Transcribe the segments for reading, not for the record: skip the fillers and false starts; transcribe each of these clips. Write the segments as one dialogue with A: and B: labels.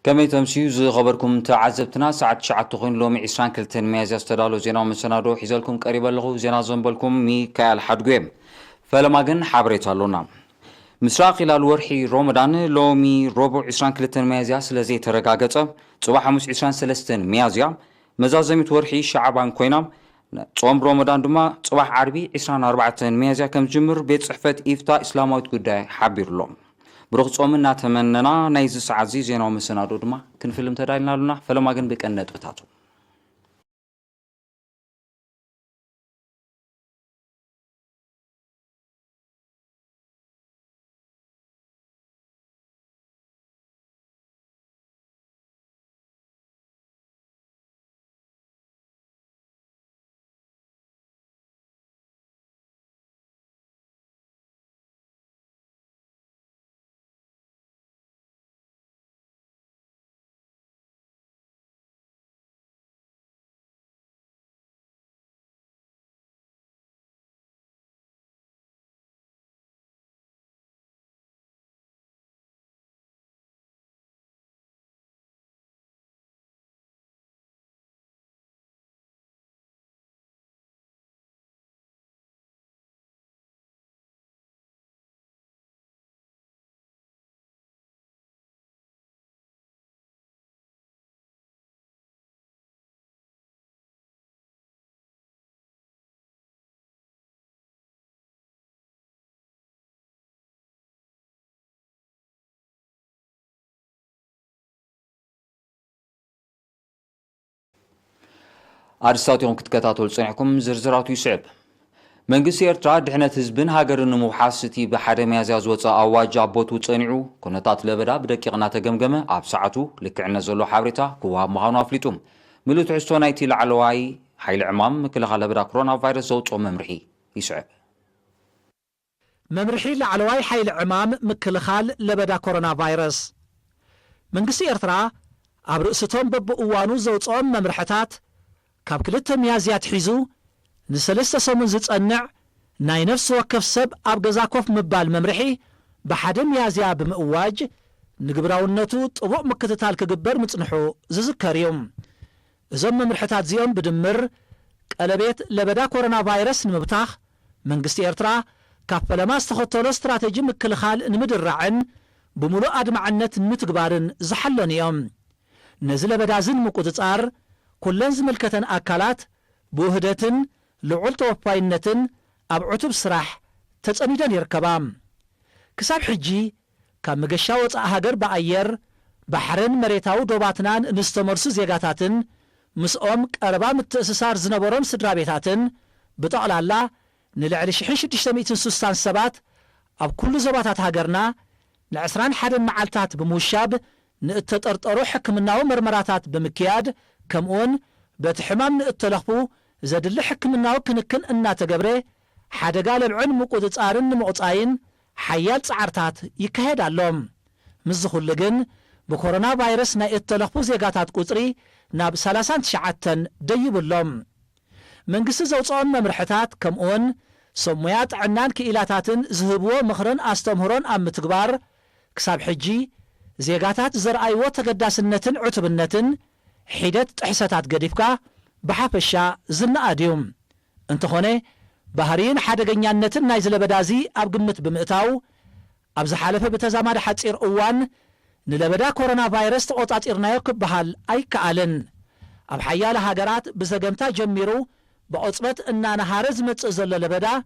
A: كما تمشيو زي خبركم تعذبتنا ساعة شعات تخين لومي 22 ميازيا استدالو زينا ومسنادو حيزالكم قريبا لغو زينا زنبالكم ميكايل حدقويم فلما قن حابريتا لونا مسراق إلى الورحي رومدان لومي روبو 22 ميازيا سلازي ترقاقتا صباح حموس 23 ميازيا مزازمت ورحي شعبان كوينام صوم رومدان دما صباح عربي 24 ميازيا كم جمر بيت صحفة إفتا إسلامويت قداي حابير لهم بروخ صومنا تمننا نايز سعزي زينا ومسنادو دما كنفلم تدايلنا لنا فلما قن بكأنت بتاتو أرساتيون كتكتاتو لصنعكم زرزراتو يسعب منقسي إرترا دحنة هزبن هاجر نموحاستي بحدا ميازيا زوطا أواج عبوتو تصنعو كونتات لبدا بدقيقنا تقمقمة عب ساعتو لكعنا زلو حابرتا كوهاب مهانو أفليتوم ملو تحسو نايتي لعلواي حيل عمام مكلخا لبدا كورونا فيروس زوطو ممرحي يسعب
B: ممرحي لعلواي حيل عمام مكلخال لبدا كورونا فيروس منقسي إرترا أبرئستهم ببقوانو زوطو ممرحتات كاب كلتا ميازيات حيزو نسلسة سمون زتصنع ناي نفس وكف سب أب غزاكوف مبال ممرحي بحدا ميازيا بمقواج نقبراونتو طبوع مكتتال كقبر متصنحو زذكر يوم زم ممرحتات زيوم بدمر قلبيت لبدا كورونا فيروس نمبتاخ منقستي إرترا كاب فلما استخطولو استراتيجي مكلخال نمدرعن بملو أدمعنت نتقبارن زحلون يوم نزل بدازن مقودتار كلن زملكتن أكالات بوهدتن لعول توفاينتن أبعتب سراح تتصميدن يركبام كساب حجي كان مقشا وطا هاجر بأير بحرن مريتاو دوباتنان نستمرسو زيغاتاتن مسؤوم قربا متأسسار زنبورم سدرابيتاتن بطعل الله نلعلي شحن 667 أب كل زباتات هاجرنا لعسران حدن معالتات بموشاب نتطرطرو حكمناو مرمراتات بمكياد كمون بتحمام نتلخبو زاد اللي حكمناو كنكن إنا تقبري حدقا للعلم قدتارن مقطعين حيال صعرتات يكهد اللوم مزخو اللقن بكورونا فيروس نا اتلخبو زيقاتات قطري ناب 39 ديب اللوم من قس زوصون ممرحتات كمون سمويات عنان كإلاتاتن زهبو مخرن استمهرون أم تقبار كساب حجي زيقاتات زرعيو تقداسنتن عتبنتن حيدت تحساتات قديفكا بحافشا زنا أديوم انتخوني بحرين حدقنيانتن نايزل بدازي أبقمت بمئتاو أبز حالفة بتزاماد حتير أوان نلبدا كورونا فيروس تقوطات إرنايوك بحال أي كالن أب حيال هاجرات بزقمتا جميرو بقصبت إنا نهارز متزل لبدا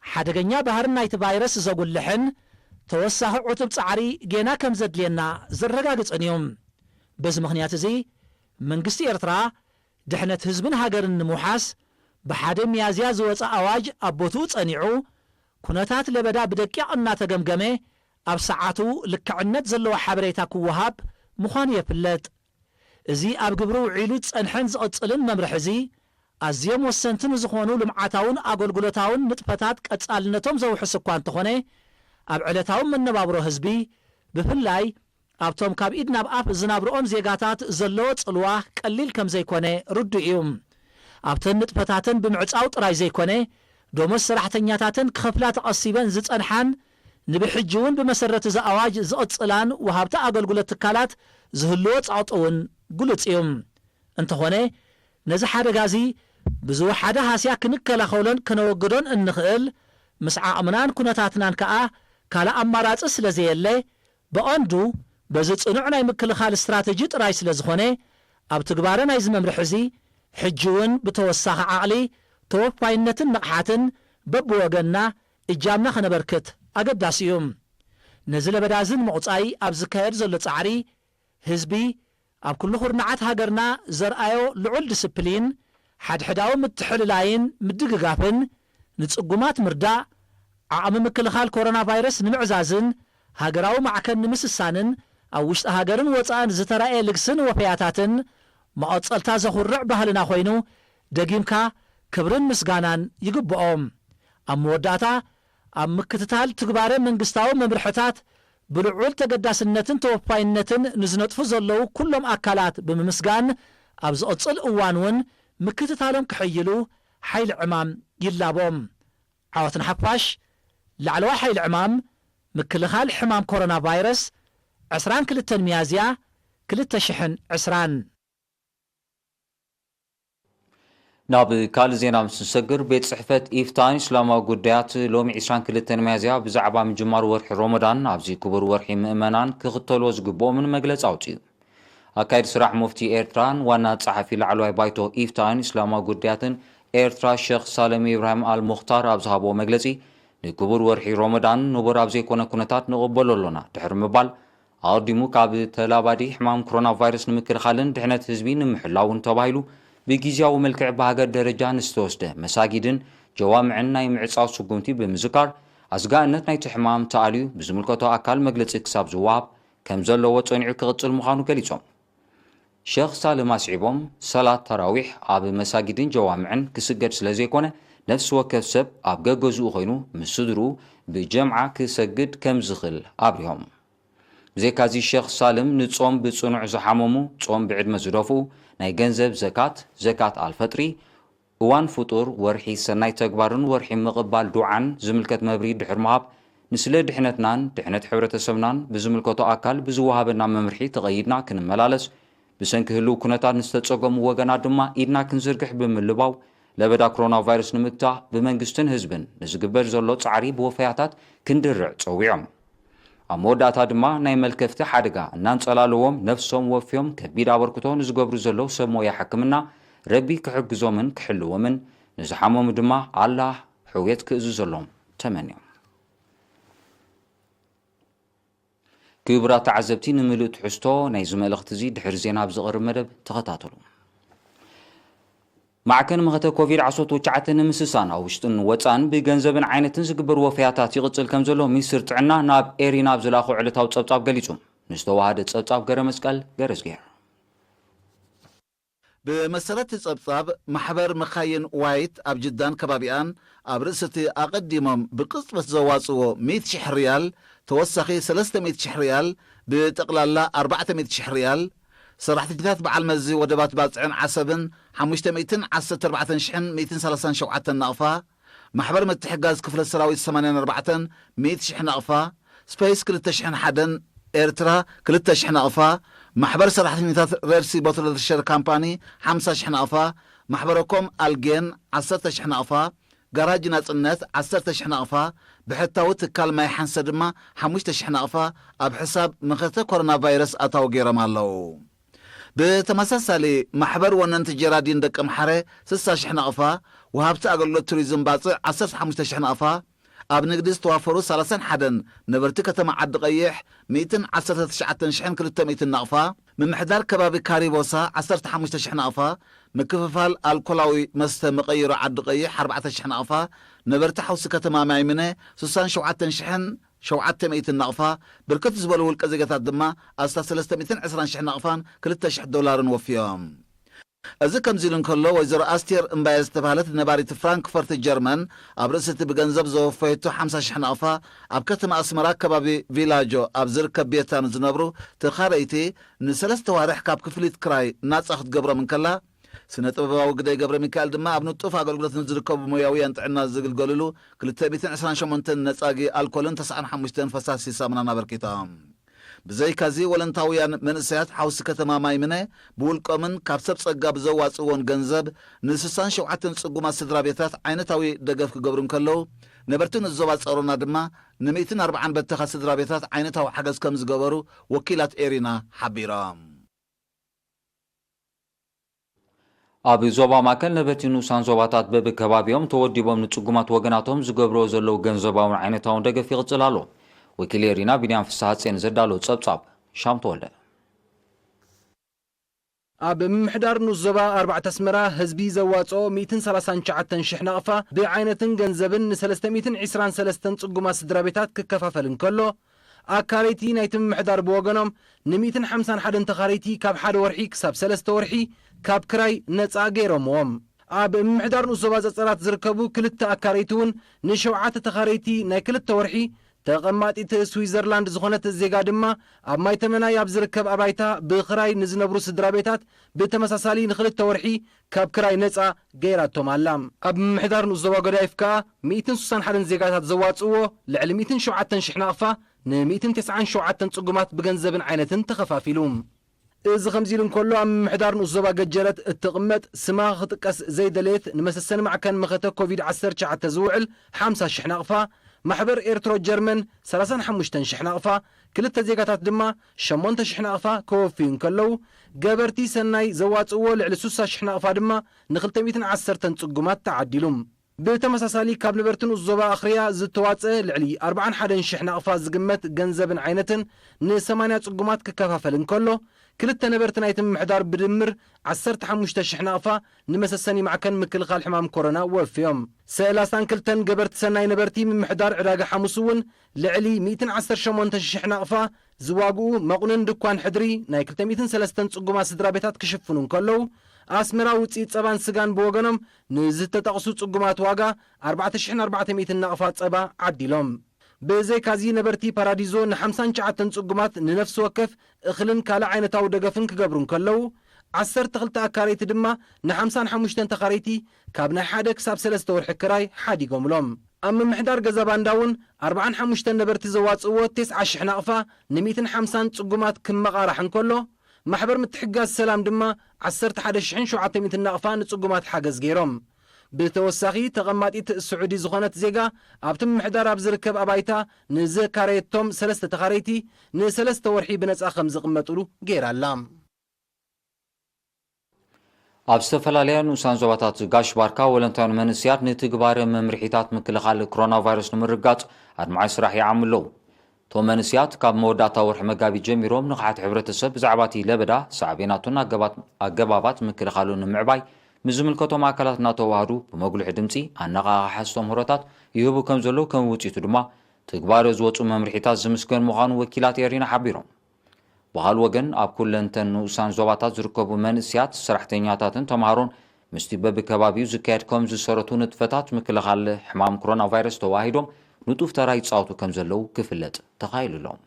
B: حدقنيا بحرين نايت فيروس زقول لحن توسح عتب تعري جينا كم زد لينا زرقاقت انيوم بز مخنيات زي منقستي إرترا دحنة هزبن هاجرن موحاس بحادة ميازيا زوطا أواج أبوتو تصنعو كونتات لبدا بدقيق إنا تقمقمي أب ساعاتو لكعنت زلو حابريتا كوهاب مخان يفلت زي أب قبرو عيلو تصنحن زقصلن ممرح زي أزيوم وسنتن زخونو لمعاتاون أقولقلتاون نتفتات كتسالنتهم زو حسكوان تخوني أب علتاون من نبابرو هزبي بفلاي أبتم كاب إدنا بأب زنابرؤم زيغاتات زلوت صلواه قليل كم زيكوني ردو إيوم أبتن نتفتاتن بمعصاوط راي زيكوني دومس سراحتنياتاتن كخفلات قصيبن زتصنحان ንብሕጅውን ብመሰረት እዚ ኣዋጅ ዝቕጽላን ወሃብቲ ኣገልግሎት ትካላት ዝህልዎ ጻውጦውን ግሉጽ እዩ እንተኾነ ነዚ ሓደጋ እዚ ብዝወሓደ ሃስያ ክንከላኸሎን ክነወግዶን እንኽእል ምስ ዓቕምናን ኩነታትናን ከዓ ካልእ ኣማራፂ ስለ ዘየለ ብቐንዱ በዚ ጽኑዕ ናይ ምክልኻል እስትራቴጂ ጥራይ ስለ ዝኾነ ኣብ ትግባረ ናይ ዝመምርሒ እዚ ሕጂ እውን ብተወሳኺ ዓቕሊ ተወፋይነትን ንቕሓትን በብወገንና እጃምና ኸነበርክት ኣገዳሲ እዩ ነዚ ለበዳዝን ምቑጻይ ኣብ ዝካየድ ዘሎ ጻዕሪ ህዝቢ ኣብ ኩሉ ኹርናዓት ሃገርና ዘርኣዮ ልዑል ዲስፕሊን ሓድሕዳዊ ምትሕልላይን ምድግጋፍን ንጽጉማት ምርዳእ ዓቕሚ ምክልኻል ኮሮና ቫይረስ ንምዕዛዝን ሃገራዊ ማዕከን ንምስሳንን ኣብ ውሽጢ ሃገርን ወፃእን ዝተራእየ ልግስን ወፈያታትን መቐጸልታ ዘኹርዕ ባህልና ኾይኑ ደጊምካ ክብርን ምስጋናን ይግብኦም ኣብ መወዳእታ ኣብ ምክትታል ትግባረ መንግስታዊ መምርሕታት ብልዑል ተገዳስነትን ተወፋይነትን ንዝነጥፉ ዘለዉ ኩሎም ኣካላት ብምምስጋን ኣብ ዝቕጽል እዋን እውን ምክትታሎም ክሕይሉ ሓይሊ ዕማም ይላቦም ዓወትን ሓፋሽ ላዕለዋይ ሓይሊ ዕማም ምክልኻል ሕማም ኮሮና ቫይረስ 22 ሚያዝያ 2020
A: ናብ ካልእ ዜና ምስ ንሰግር ቤት ጽሕፈት ኢፍታን እስላማዊ ጉዳያት ሎሚ 22 ሚያዝያ ብዛዕባ ምጅማር ወርሒ ሮመዳን ኣብዚ ክቡር ወርሒ ምእመናን ክኽተልዎ ዝግብኦምን መግለፂ ኣውፅኡ ኣካይዲ ስራሕ ሙፍቲ ኤርትራን ዋና ጸሓፊ ላዕለዋይ ባይቶ ኢፍታን እስላማዊ ጉዳያትን ኤርትራ ሼክ ሳለሚ ኢብራሂም አልሙኽታር ኣብ ዝሃብዎ መግለፂ ንክቡር ወርሒ ሮመዳን ንቡር ኣብ ዘይኮነ ኩነታት ንቕበሎ ኣሎና ድሕሪ ምባል ኣቐዲሙ ካብ ተላባዲ ሕማም ኮሮና ቫይረስ ንምክልኻልን ድሕነት ህዝቢ ንምሕላውን ተባሂሉ ብጊዜያዊ መልክዕ ብሃገር ደረጃ ንዝተወስደ መሳጊድን ጀዋምዕን ናይ ምዕፃው ስጉምቲ ብምዝካር ኣስጋእነት ናይቲ ሕማም ተኣልዩ ብዝምልከቶ ኣካል መግለፂ ክሳብ ዝወሃብ ከም ዘለዎ ጸኒዑ ክቕጽል ምዃኑ ገሊፆም ሼክ ሳልም ኣስዒቦም ሰላት ተራዊሕ ኣብ መሳጊድን ጀዋምዕን ክስገድ ስለ ዘይኮነ ነፍሲ ወከፍ ሰብ ኣብ ገገዝኡ ኮይኑ ምስ ስድሩ ብጀምዓ ክሰግድ ከም ዝኽእል ኣብሪሆም ብዘይካዚ ሼክ ሳልም ንጾም ብጽኑዕ ዝሓመሙ ጾም ብዕድመ ዝደፍኡ ናይ ገንዘብ ዘካት ኣልፈጥሪ እዋን ፍጡር ወርሒ ሰናይ ተግባርን ወርሒ ምቕባል ዱዓን ዝምልከት መብሪ ድሕር ምሃብ ንስለ ድሕነትናን ድሕነት ሕብረተሰብናን ብዝምልከቶ ኣካል ብዝወሃበና መምርሒ ተቐይድና ክንመላለስ ብሰንኪ ህልው ኩነታት ንዝተጸገሙ ወገናት ድማ ኢድና ክንዝርግሕ ብምልባው ለበዳ ኮሮና ቫይረስ ንምግታሕ ብመንግስትን ህዝብን ንዝግበር ዘሎ ጻዕሪ ብወፈያታት ክንድርዕ ጸዊዖም ኣብ መወዳእታ ድማ ናይ መልከፍቲ ሓደጋ እናንጸላለዎም ነፍሶም ወፍዮም ከቢድ ኣበርክቶ ንዝገብሩ ዘለዉ ሰብ ሞያ ሕክምና ረቢ ክሕግዞምን ክሕልዎምን ንዝሓመሙ ድማ ኣላህ ሕውየት ክእዝዘሎም ተመንዮም ክቡራት ተዓዘብቲ ንምልእ ትሕዝቶ ናይዚ መልእኽቲ እዚ ድሕሪ ዜና ኣብ ዝቐርብ መደብ ተኸታተሉ ማዕከን ምኽተ ኮቪድ-19 ንምስሳን ኣብ ውሽጥን ወፃን ብገንዘብን ዓይነትን ዝግበር ወፈያታት ይቕጽል ከም ዘሎ ሚኒስትር ጥዕና ናብ ኤሪና ኣብ ዝላኹ ዕለታዊ ጸብጻብ ገሊጹ ንዝተዋሃደ ጸብጻብ ገረ መስቀል ገረዝጌር
C: بمسألة الصبصاب محبر مخاين وايت أب جدان كبابيان أب رئيستي أقدمهم بقصة زواسو 100 شح ريال توسخي 300 شح ريال بتقلال 400 شح ريال صراحة جثات بعل مزي ودبات باتعين عسبن 514 شحن 230 شوعة نقفة محبر متحجاز كفل السراوي 84 100 شح نقفة سبيس كل شحن حدن إيرترا كل شحن نقفة محبر صراحة نيتات ريرسي بوتل الشير كامباني 5 شحن نقفة محبركم الجين 10 شحن نقفة جراج ناس الناس 10 شحن نقفة بحتى تكال ما يحنسد ما 5 شحن نقفة بحساب مخاطر كورونا فيروس أتاو جيرم الله بتمساسلي محبر وننت جرادين دك محرة 6 شحن نقفة وهابت أقول له توريزم باطع 15 شحن نقفة أب نقدس توافروا 30 حدن نبرتك تم عد قيح 119 شحن كل 100 نقفة من محدار كباب كاريبوسا 15 شحن نقفة مكففال الكلاوي مستمقير عد قيح 14 شحن نقفة نبرت حوسك تمام عيمنه 67 شحن شوعت 100 نقفة بركت زبلوا الكزجات دما أستا 320 شحن نقفان كل $10 وفيهم أذا كم زيلن كله وزير أستير إمبايز تفعلت نبارة فرانكفورت الجرمن أبرزت بجنزب زوفيتو 5 شحن نقفة أبكتم أسمرا كبابي فيلاجو أبزر كبيتان زنبرو تخاريتي نسلست وارح كاب كفليت كراي ناس أخذ قبره من كلا ስነ ጥበባዊ ግዳይ ገብረ ሚካኤል ድማ ኣብ ንጡፍ ኣገልግሎት ንዝርከቡ ሞያውያን ጥዕና ዝግልገልሉ 228 ነጻጊ ኣልኮልን 95 ፈሳሲ ሳሙናን ኣበርኪቶም ብዘይካዚ ወለንታውያን መንእሰያት ሓውሲ ከተማ ማይምነ ብውልቆምን ካብ ሰብ ጸጋ ብዘዋጽዎን ገንዘብ ን67 ጽጉማት ስድራ ቤታት ዓይነታዊ ደገፍ ክገብሩ እንከለዉ ነበርትን ዝዘባጸሩና ድማ ን140 በተኻ ስድራ ቤታት ዓይነታዊ ሓገዝ ከም ዝገበሩ ወኪላት ኤሪና ሓቢሮም
A: ኣብ ዞባ ማእከል ነበርቲ ንኡሳን ዞባታት በብከባቢኦም ተወዲቦም ንጽጉማት ወገናቶም ዝገብርዎ ዘለዉ ገንዘባውን ዓይነታውን ደገፍ ይቕጽል ኣሎ ወኪል ኤሪና ቢንያም ፍስሓ ዘዳሎ ጸብጻብ ሻምተወልደ
D: ኣብ ምምሕዳር ንኡስ ዞባ 4 ኣስመራ ህዝቢ ዘዋጽኦ 139,000 ነቕፋ ብዓይነትን ገንዘብን ን323 ጽጉማት ስድራ ቤታት ክከፋፈል እንከሎ ኣካረይቲ ናይቲ ምምሕዳር ብወገኖም ን151 ተኻረይቲ ካብ 1 ወርሒ ክሳብ 3 ወርሒ ካብ ክራይ ነፃ ገይሮምዎም ኣብ ምምሕዳር ንኡስ ዞባ ጸጸራት ዝርከቡ ክልተ ኣካረይቲ እውን ን7 ተኻረይቲ ናይ 2 ወርሒ ተቐማጢት ስዊዘርላንድ ዝኾነት ዜጋ ድማ ኣብ ማይ ተመናይ ኣብ ዝርከብ ኣባይታ ብኽራይ ንዝነብሩ ስድራ ቤታት ብተመሳሳሊ ን2 ወርሒ ካብ ክራይ ነፃ ገይራቶም ኣላ ኣብ ምምሕዳር ንኡስ ዞባ ጎዳይፍ ከዓ 161 ዜጋታት ዘዋጽዎ ልዕሊ 107,000 ነቕፋ ን197 ጽጉማት ብገንዘብን ዓይነትን ተኸፋፊሉ እዚ ከምዚ ኢሉ እንከሎ ኣብ ምምሕዳር ንኡስ ዞባ ገጀረት እትቕመጥ ስማ ክጥቀስ ዘይደለየት ንመሰሰኒ ማዕከን መኸተ ኮቪድ-19 ዝውዕል 50,000 ነቕፋ ማሕበር ኤርትሮ ጀርመን 35,000 ነቕፋ ክልተ ዜጋታት ድማ 8,000 ነቕፋ ከወፍዩ እንከለዉ ገበርቲ ሰናይ ዘዋጽዎ ልዕሊ 60,000 ነቕፋ ድማ ን210 ጽጉማት ተዓዲሉ ብተመሳሳሊ ካብ ነበርቲ ንኡስ ዞባ ኣኽርያ ዝተዋጽአ ልዕሊ 41,000 ነቕፋ ዝግመት ገንዘብን ዓይነትን ን80 ጽጉማት ክከፋፈል እንከሎ ክልተ ነበርቲ ናይቲ ምምሕዳር ብድምር 15,000 ነቕፋ ንመሰሰኒ ማዕከን ምክልኻል ሕማም ኮሮና ወፍዮም 32 ገበርቲ ሰናይ ነበርቲ ምምሕዳር ዕዳጋ ሐሙስ እውን ልዕሊ 118,000 ነቕፋ ዝዋግኡ መቑንን ድኳን ሕድሪ ናይ 203 ጽጉማት ስድራ ቤታት ክሽፍኑ እንከለዉ ኣስመራ ውፅኢት ጸባን ስጋን ብወገኖም ንዝተጠቕሱ ጽጉማት ዋጋ 4,400 ነቕፋ ጸባ ዓዲሎም ብዘይካዚ ነበርቲ ፓራዲዞ ን59 ጽጉማት ንነፍሲ ወከፍ እኽልን ካልእ ዓይነታዊ ደገፍን ክገብሩ እንከለዉ 12 ኣካረይቲ ድማ ን55 ተኻረይቲ ካብ ናይ 1 ክሳብ 3 ወርሒ ክራይ ሓዲጎምሎም ኣብ ምምሕዳር ገዛ ባንዳ እውን 45 ነበርቲ ዘዋጽእዎ 90,000 ነቕፋ ን150 ጽጉማት ክመቓራሕ እንከሎ ማሕበር ምትሕጋዝ ሰላም ድማ 11,700 ነቕፋ ንጽጉማት ሓገዝ ገይሮም ብተወሳኺ ተቐማጢት ስዑዲ ዝኾነት ዜጋ ኣብቲ ምምሕዳር ኣብ ዝርከብ ኣባይታ ንዘካረየቶም 3 ተኻረይቲ ን3 ወርሒ ብነፃ ከም ዝቕመጡሉ ገይራላ
A: ኣብ ዝተፈላለያ ንኡሳን ዞባታት ጋሽ ባርካ ወለንታውያን መንእስያት ንትግባረ መምርሒታት ምክልኻል ኮሮና ቫይረስ ንምርጋጽ ኣድማዓይ ስራሕ ይዓምለው ቶም መንእስያት ካብ መወዳእታ ወርሒ መጋቢት ጀሚሮም ንቕሓት ሕብረተሰብ ብዛዕባ እቲ ለበዳ ሳዕቤናቱን ኣገባባት ምክልኻሉ ንምዕባይ ምዝምልከቶም ኣካላት እናተዋህዱ ብመጉልሒ ድምፂ ኣነቓቓሒ ኣስተምህሮታት ይህቡ ከም ዘለዉ ከም ውፅኢቱ ድማ ትግባረ ዝወፁ መምርሒታት ዝምስገን ምዃኑ ወኪላት ኤሪና ሓቢሮም ብኻልእ ወገን ኣብ ኩለንተን ንኡሳን ዞባታት ዝርከቡ መንእስያት ሰራሕተኛታትን ተምሃሮን ምስቲ በብከባቢኡ ዝካየድ ከም ዝሰረቱ ንጥፈታት ምክልኻል ሕማም ኮሮና ቫይረስ ተዋሂዶም ንጡፍ ተራ ይፃወቱ ከም ዘለዉ ክፍለጥ ተኻይሉሎም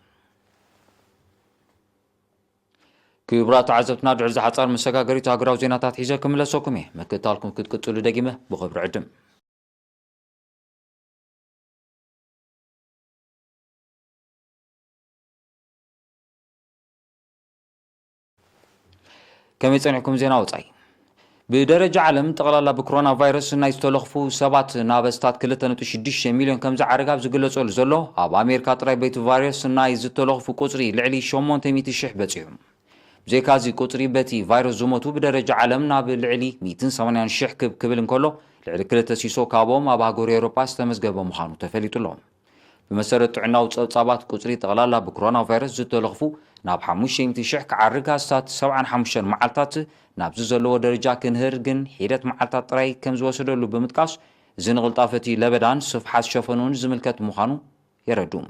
A: ክቡራት ተዓዘብትና ድዕል ዝሓፀር መሰጋገሪት ሃገራዊ ዜናታት ሒዘ ክምለሰኩም እየ ምክትታልኩም ክትቅፅሉ ደጊመ ብኽብሪ ዕድም كم يصنعكم زينا وصاي بدرجة عالم تقلال بكورونا فيروس نايز تلخفو سبات نابستات كلتن 6 مليون كم زعرقاب زقلصول زلو اب امريكا طراي بيت فيروس نايز تلخفو قطري لعلي 800 شح بصيهم زي كازي قطري بتي فيروس زموتو بدرجة عالم ناب لعلي 280 شح كبل انكلو لعلي كلتا سيسو كابوم اب هاغور اوروبا استمزغبو مخانو تفليتلهم بمسرت عناو تصابات قطري تقلال بكورونا فيروس زتلخفو ناب 500 شح كعرقا سات 75 معلتات ناب زلو درجة كنهرجن حيرت معلتات طراي كم زوسدلو بمتقاس زنغلطافتي لبدان صفحات شفنون زملكت مخانو يردوم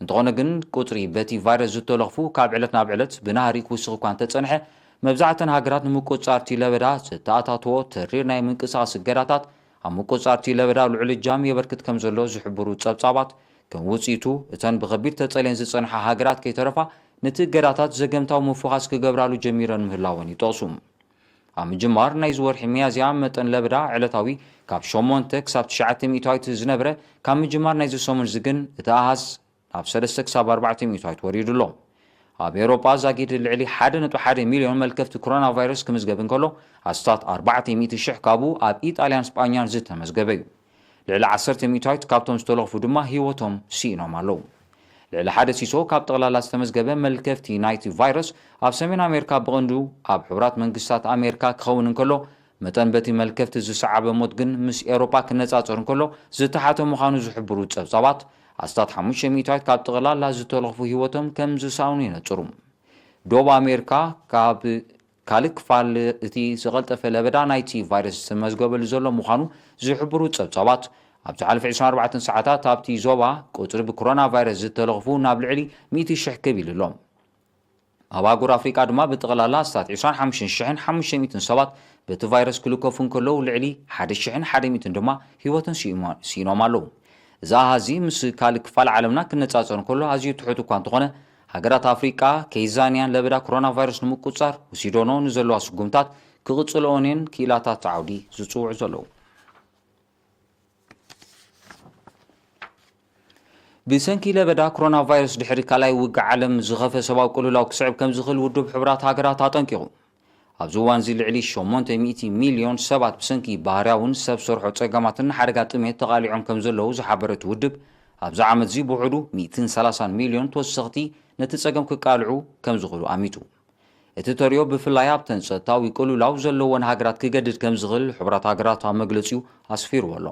A: انتقونا جن قطري بتي فيروس زتلخفو كاب علت ناب علت بنهاري كوسخ كان تصنحه مبزعتن هاجرات نمقصارتي لبدا ستاتاتو تريرنا منقصاص الجراتات امقصارتي لبدا لعل الجام يبركت كم زلو زحبرو تصابات كم وصيتو اتن بغبير تصلين زصنحه هاجرات كيترفا نتي جراتات زغمتاو مفخاس كغبرالو جميرن مهلاوني توسوم ኣብ ምጅማር ናይ ዝወርሒ ሚያዝያ መጠን ለበዳ ዕለታዊ ካብ 8 ክሳብ 9 ሚእታዊት ዝነበረ ካብ ምጅማር ናይ ዝሰሙን ዝግን እቲ ኣሃዝ ናብ 3 ክሳብ 4 ሚእታዊት ወሪዱ ኣሎ ኣብ ኤውሮጳ ዛጊድ ልዕሊ 1.1 ሚልዮን መልከፍቲ ኮሮና ቫይረስ ክምዝገብ እንከሎ ኣስታት 400,000 ካብኡ ኣብ ኢጣልያን ስጳኛን ዝተመዝገበ እዩ ልዕሊ 10 ሚእታዊት ካብቶም ዝተለኽፉ ድማ ህይወቶም ሲኢኖም ኣለዉ ልዕሊ ሓደ ሲሶ ካብ ጠቕላላ ዝተመዝገበ መልከፍቲ ናይቲ ቫይረስ ኣብ ሰሜን ኣሜሪካ ብቐንዱ ኣብ ሕቡራት መንግስታት ኣሜሪካ ክኸውን እንከሎ መጠን በቲ መልከፍቲ ዝሰዓበ ሞት ግን ምስ ኤውሮጳ ክነጻጸር እንከሎ ዝተሓተ ምዃኑ ዝሕብሩ ጸብጻባት ኣስታት 5 ሚእታዊት ካብ ጠቕላላ ዝተለኽፉ ህይወቶም ከም ዝሳውኑ ይነጽሩ ዶብ ኣሜሪካ ካብ ካልእ ክፋል እቲ ዝቐልጠፈ ለበዳ ናይቲ ቫይረስ ዝተመዝገበሉ ዘሎ ምዃኑ ዝሕብሩ ጸብጻባት ኣብ ዝሓለፈ 24 ሰዓታት ኣብቲ ዞባ ቁፅሪ ብኮሮና ቫይረስ ዝተለኽፉ ናብ ልዕሊ 100,000 ከቢሉ ኣሎ ኣብ ኣህጉር ኣፍሪቃ ድማ ብጠቕላላ ኣስታት 25,500 ሰባት በቲ ቫይረስ ክልከፉ እንከለዉ ልዕሊ 1,100 ድማ ህይወትን ሲኢኖም ኣለዉ እዚ ኣሃዚ ምስ ካልእ ክፋል ዓለምና ክነጻጸር እንከሎ ኣዝዩ ትሑት እኳ እንተኾነ ሃገራት ኣፍሪቃ ከይዛንያን ለበዳ ኮሮና ቫይረስ ንምቁጻር ወሲዶኖ ንዘለዋ ስጉምታት ክቕጽልኦን እየን ክኢላታት ዓውዲ ዝጽውዑ ዘለዉ ብሰንኪ ለበዳ ኮሮና ቫይረስ ድሕሪ ካልኣይ ውግዕ ዓለም ዝኸፈ ሰብኣዊ ቅልውላው ክስዕብ ከም ዝኽእል ውድብ ሕቡራት ሃገራት ኣጠንቂቑ ኣብዚ እዋን እዚ ልዕሊ 800 ሚልዮን ሰባት ብሰንኪ ባህርያውን ሰብ ሰርሖ ጸገማትን ሓደጋ ጥሜት ተቓሊዖም ከም ዘለዉ ዝሓበረት ውድብ ኣብዚ ዓመት እዚ ብውሕዱ 130 ሚልዮን ተወሰኽቲ ነቲ ጸገም ክቃልዑ ከም ዝኽእሉ ኣሚቱ እቲ ተርዮ ብፍላይ ኣብተን ፀጥታዊ ቅልውላው ዘለዎን ሃገራት ክገድድ ከም ዝኽእል ሕቡራት ሃገራት ኣብ መግለፂኡ ኣስፊርዎ ኣሎ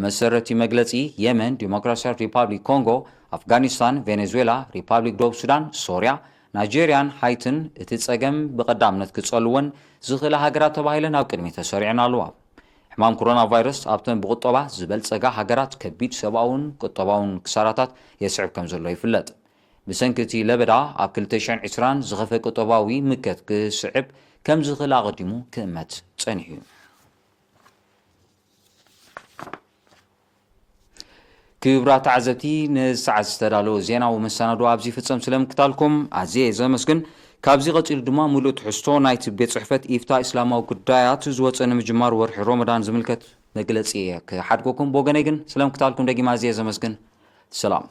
A: መሰረቲ መግለፂ የመን ዲሞክራሲያዊ ሪፐብሊክ ኮንጎ ኣፍጋኒስታን ቬኔዙዌላ ሪፐብሊክ ደቡብ ሱዳን ሶርያ ናይጀርያን ሃይትን እቲ ጸገም ብቐዳምነት ክጸልወን ዝኽእላ ሃገራት ተባሂለን ኣብ ቅድሚ ተሰሪዐን ኣለዋ ሕማም ኮሮና ቫይረስ ኣብተን ብቁጠባ ዝበልጸጋ ሃገራት ከቢድ ሰብኣውን ቁጠባውን ክሳራታት የስዕብ ከም ዘሎ ይፍለጥ ብሰንኪ እቲ ለበዳ ኣብ 2020 ዝኸፈ ቁጠባዊ ምከት ክስዕብ ከም ዝኽእል ኣቐዲሙ ክእመት ጸኒሑ እዩ ክብራት ዓዘብቲ ንሰዓት ዝተዳለወ ዜናዊ መሰናዶ ኣብዚ ፍጸም ስለምክታልኩም ኣዝየ ዘመስግን ካብዚ ቀፂሉ ድማ ሙሉእ ትሕዝቶ ናይቲ ቤት ጽሕፈት ኢፍታ እስላማዊ ጉዳያት ዝወፀ ንምጅማር ወርሒ ሮመዳን ዝምልከት መግለፂ ክሓድጎኩም ብወገነይ ግን ስለምክታልኩም ደጊማ ኣዝየ ዘመስግን ሰላም